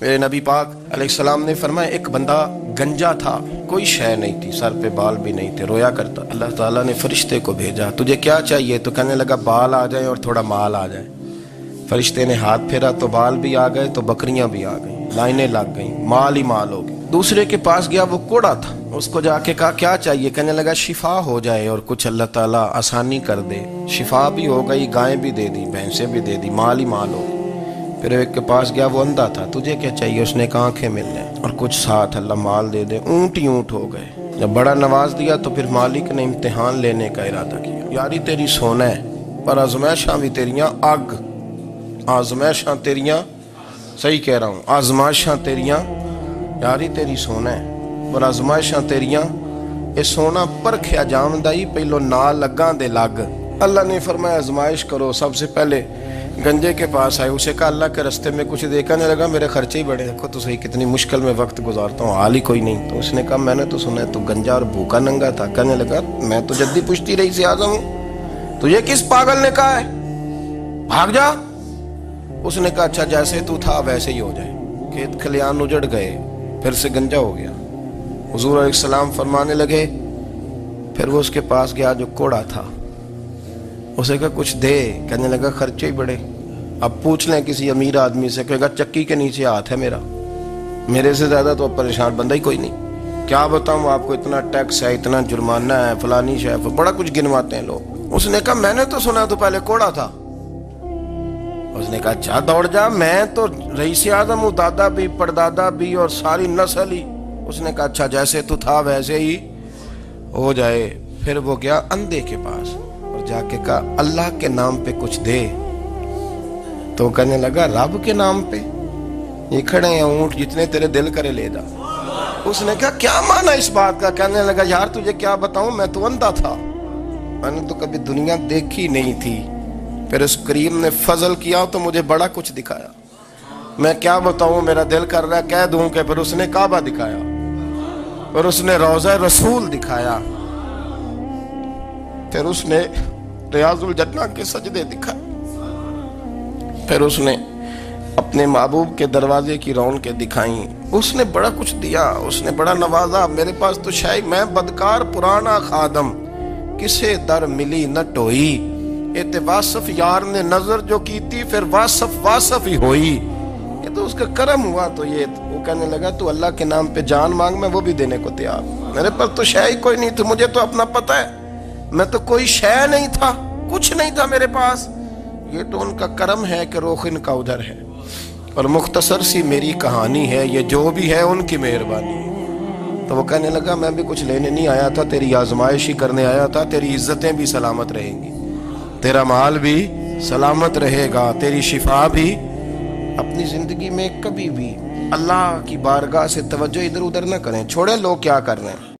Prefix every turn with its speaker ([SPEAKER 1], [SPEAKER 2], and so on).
[SPEAKER 1] میرے نबी पाक अलैहिस्सलाम ने फरमाया, एक बंदा गंजा था, कोई शय नहीं थी, सर पे बाल भी नहीं थे, रोया करता। अल्लाह ताला ने फरिश्ते को भेजा, तुझे क्या चाहिए? तो कहने लगा बाल आ जाए और थोड़ा माल आ जाए। फरिश्ते ने हाथ फेरा तो बाल भी आ गए, तो बकरियां भी आ गई, लाइनें लग गई, माल ही माल हो गई। दूसरे के पास गया, वो कोड़ा था, उसको जाके कहा क्या चाहिए? कहने लगा शिफा हो जाए और कुछ अल्लाह ताला आसानी कर दे। शिफा भी हो गई, गायें भी दे दी, भैंसें भी दे दी, माल ही माल हो गई। फिर एक के पास गया, वो अंधा था, तुझे क्या चाहिए? उसने कहा आंखें मिलने और कुछ साथ अल्लाह माल दे दे। ऊंट ही ऊंट हो गए। जब बड़ा नवाज दिया तो फिर मालिक ने इम्तिहान लेने का इरादा किया। यारी तेरी सोना है पर आजमाइशां भी तेरियां अग, आजमाइशां तेरियां, सही कह रहा हूँ, आजमाइशां तेरियां, यारी तेरी सोना है पर आजमाइशां तेरियां, ये सोना परखिया जामदा ही पहलो ना लगा दे लग। अल्लाह ने फरमाया आजमाइश करो। सबसे पहले गंजे के पास आए, उसे कहा अल्लाह के रस्ते में कुछ देखा नहीं लगा, मेरे खर्चे ही बड़े, देखो तो सही कितनी मुश्किल में वक्त गुजारता हूँ, हाल ही कोई नहीं। तो उसने कहा मैंने तो सुना है तू गंजा और भूखा नंगा था। कहने लगा मैं तो जद्दी पुश्ती रही से आजम हूँ, तुझे किस पागल ने कहा है, भाग जा। उसने कहा अच्छा जैसे तू था वैसे ही हो जाए। खेत खलियान उजड़ गए, फिर से गंजा हो गया। हुजूर अलैहिस्सलाम फरमाने लगे, फिर वो उसके पास गया जो कोड़ा था, उसे कहा कुछ दे। कहने लगा खर्चे ही बड़े, अब पूछ लें किसी अमीर आदमी से, कहेगा चक्की के नीचे हाथ है मेरा, मेरे से ज्यादा तो अब परेशान बंदा ही कोई नहीं। क्या बताऊं आपको, इतना टैक्स है, इतना जुर्माना है, फलानी शय, बड़ा कुछ गिनवाते हैं लोग। उसने कहा मैंने तो सुना तो पहले कोड़ा था। उसने कहा अच्छा दौड़ जा, मैं तो रईस आज़म हूँ, दादा भी परदादा भी और सारी नस्ल ही। उसने कहा अच्छा जैसे तू था वैसे ही हो जाए। फिर वो गया अंधे के पास और जाके कहा अल्लाह के नाम पे कुछ दे। तो कहने लगा रब के नाम पे? ये खड़े हैं ऊंट, जितने तेरे दिल करे ले जा। उसने कहा क्या माना इस बात का? कहने लगा यार तुझे क्या बताऊं, मैं तो अंधा था, मैंने तो कभी दुनिया देखी नहीं थी। फिर उस करीम ने फजल किया तो मुझे बड़ा कुछ दिखाया, मैं क्या बताऊं, मेरा दिल कर रहा है कह दूं कि। फिर उसने काबा दिखाया, फिर उसने रोज़ा रसूल दिखाया, फिर उसने रियाजुल जन्ना के सजदे दिखाए, फिर उसने अपने महबूब के दरवाजे की रौनकें दिखाई। उसने बड़ा कुछ दिया, उसने बड़ा नवाजा। मेरे पास तो शायद मैं बदकार पुराना खादम, किसे दर मिली न टोई, एते वासफ यार ने नजर जो की थी, फिर वासफ वासफ ही होई। ये तो उसका करम हुआ। तो ये वो कहने लगा तू अल्लाह के नाम पे जान मांग, मैं वो भी देने को तैयार। मेरे पास तो शय ही कोई नहीं थी, मुझे तो अपना पता है, मैं तो कोई शय नहीं था, कुछ नहीं था मेरे पास। ये तो उनका करम है कि रुख इनका उधर है। और मुख्तसर सी मेरी कहानी है, ये जो भी है उनकी मेहरबानी। तो वो कहने लगा मैं भी कुछ लेने नहीं आया था, तेरी आजमाइश ही करने आया था। तेरी इज्जतें भी सलामत रहेंगी, तेरा माल भी सलामत रहेगा, तेरी शिफा भी। अपनी जिंदगी में कभी भी अल्लाह की बारगाह से तवज्जो इधर उधर ना करें, छोड़े लोग क्या कर रहे हैं।